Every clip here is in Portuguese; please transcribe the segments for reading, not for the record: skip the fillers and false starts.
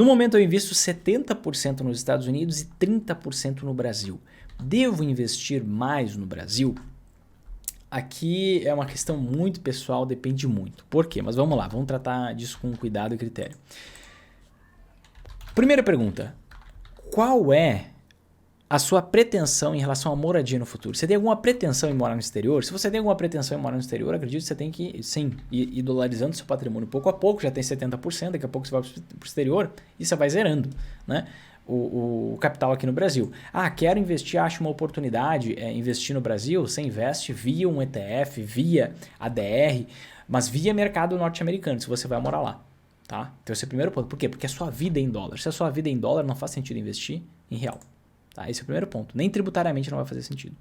No momento eu invisto 70% nos Estados Unidos e 30% no Brasil. Devo investir mais no Brasil? Aqui é uma questão muito pessoal, depende muito. Por quê? Mas vamos lá, vamos tratar disso com cuidado e critério. Primeira pergunta, qual é a sua pretensão em relação à moradia no futuro? Você tem alguma pretensão em morar no exterior? Se você tem alguma pretensão em morar no exterior, acredito que você tem que, sim, ir dolarizando seu patrimônio pouco a pouco, já tem 70%, daqui a pouco você vai para o exterior e você vai zerando, né? O capital aqui no Brasil. Quero investir, acho uma oportunidade, investir no Brasil, você investe via um ETF, via ADR, mas via mercado norte-americano, se você vai morar lá. Tá? Então esse é o primeiro ponto. Por quê? Porque a sua vida é em dólar. Se a sua vida é em dólar, não faz sentido investir em real. Tá? Esse é o primeiro ponto. Nem tributariamente não vai fazer sentido.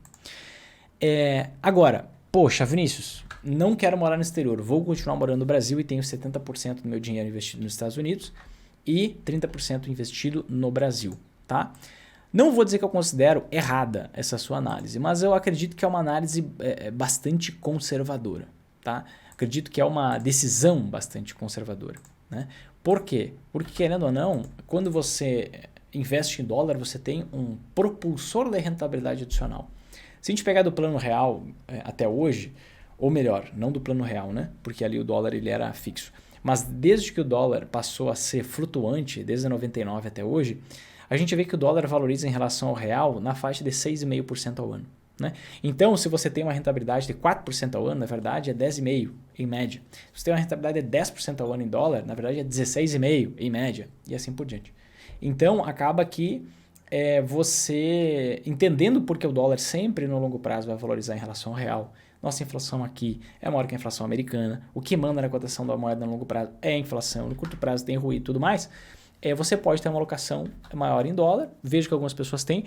Agora, poxa, Vinícius, não quero morar no exterior, vou continuar morando no Brasil e tenho 70% do meu dinheiro investido nos Estados Unidos e 30% investido no Brasil. Tá? Não vou dizer que eu considero errada essa sua análise, mas eu acredito que é uma análise bastante conservadora. Tá? Acredito que é uma decisão bastante conservadora. Né? Por quê? Porque, querendo ou não, quando você investe em dólar, você tem um propulsor de rentabilidade adicional. Se a gente pegar do plano real até hoje, ou melhor, não do plano real, né? Porque ali o dólar ele era fixo, mas desde que o dólar passou a ser flutuante, desde 99 até hoje, a gente vê que o dólar valoriza em relação ao real na faixa de 6,5% ao ano. Né? Então, se você tem uma rentabilidade de 4% ao ano, na verdade é 10,5% em média. Se você tem uma rentabilidade de 10% ao ano em dólar, na verdade é 16,5% em média, e assim por diante. Então, acaba que você, entendendo porque o dólar sempre no longo prazo vai valorizar em relação ao real, nossa inflação aqui é maior que a inflação americana, o que manda na cotação da moeda no longo prazo é a inflação, no curto prazo tem ruído e tudo mais, você pode ter uma alocação maior em dólar, vejo que algumas pessoas têm.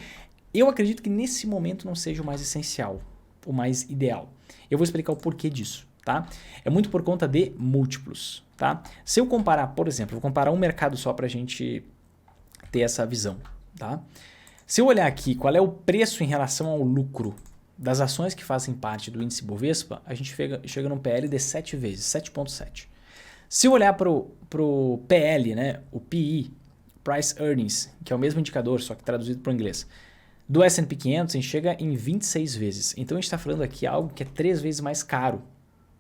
Eu acredito que nesse momento não seja o mais essencial, o mais ideal. Eu vou explicar o porquê disso, tá? É muito por conta de múltiplos, tá? Se eu comparar, por exemplo, vou comparar um mercado só para a gente ter essa visão, tá? Se eu olhar aqui qual é o preço em relação ao lucro das ações que fazem parte do índice Bovespa, a gente chega num PL de 7 vezes, 7,7. Se eu olhar para o PL, né, o PE, Price Earnings, que é o mesmo indicador, só que traduzido para o inglês, do S&P 500, a gente chega em 26 vezes. Então, a gente está falando aqui algo que é 3 vezes mais caro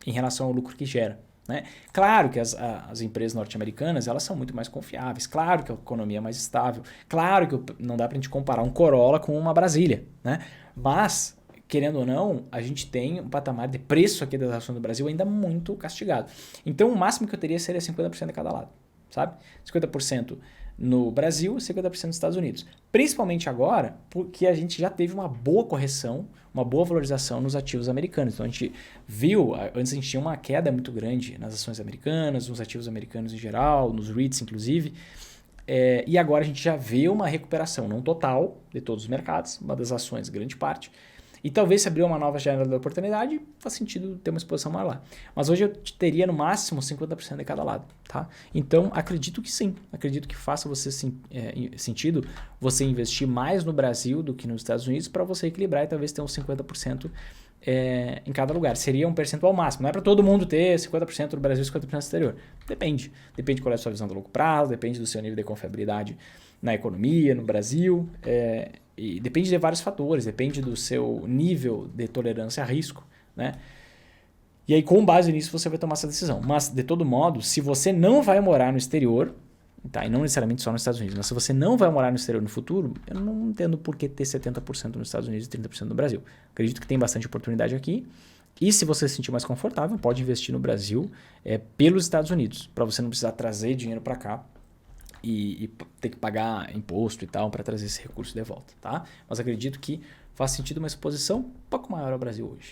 em relação ao lucro que gera. Né? Claro que as empresas norte-americanas elas são muito mais confiáveis. Claro que a economia é mais estável. Claro que não dá para a gente comparar um Corolla com uma Brasília. Né? Mas, querendo ou não, a gente tem um patamar de preço aqui das ações do Brasil ainda muito castigado. Então, o máximo que eu teria seria 50% de cada lado. Sabe? 50% no Brasil e 50% nos Estados Unidos. Principalmente agora, porque a gente já teve uma boa correção, uma boa valorização nos ativos americanos. Então a gente viu, antes a gente tinha uma queda muito grande nas ações americanas, nos ativos americanos em geral, nos REITs inclusive, e agora a gente já vê uma recuperação, não total de todos os mercados, uma das ações, grande parte. E talvez se abrir uma nova janela de oportunidade, faz sentido ter uma exposição maior lá. Mas hoje eu teria no máximo 50% de cada lado. Tá? Então, acredito que sim. Acredito que faça sentido você investir mais no Brasil do que nos Estados Unidos para você equilibrar e talvez ter uns 50% em cada lugar. Seria um percentual máximo. Não é para todo mundo ter 50% no Brasil e 50% no exterior. Depende. Depende qual é a sua visão do longo prazo, depende do seu nível de confiabilidade na economia, no Brasil, e depende de vários fatores, depende do seu nível de tolerância a risco, né? E aí, com base nisso, você vai tomar essa decisão. Mas, de todo modo, se você não vai morar no exterior, tá? E não necessariamente só nos Estados Unidos, mas se você não vai morar no exterior no futuro, eu não entendo por que ter 70% nos Estados Unidos e 30% no Brasil. Acredito que tem bastante oportunidade aqui. E se você se sentir mais confortável, pode investir no Brasil pelos Estados Unidos, para você não precisar trazer dinheiro para cá e ter que pagar imposto e tal para trazer esse recurso de volta, tá? Mas acredito que faz sentido uma exposição um pouco maior ao Brasil hoje.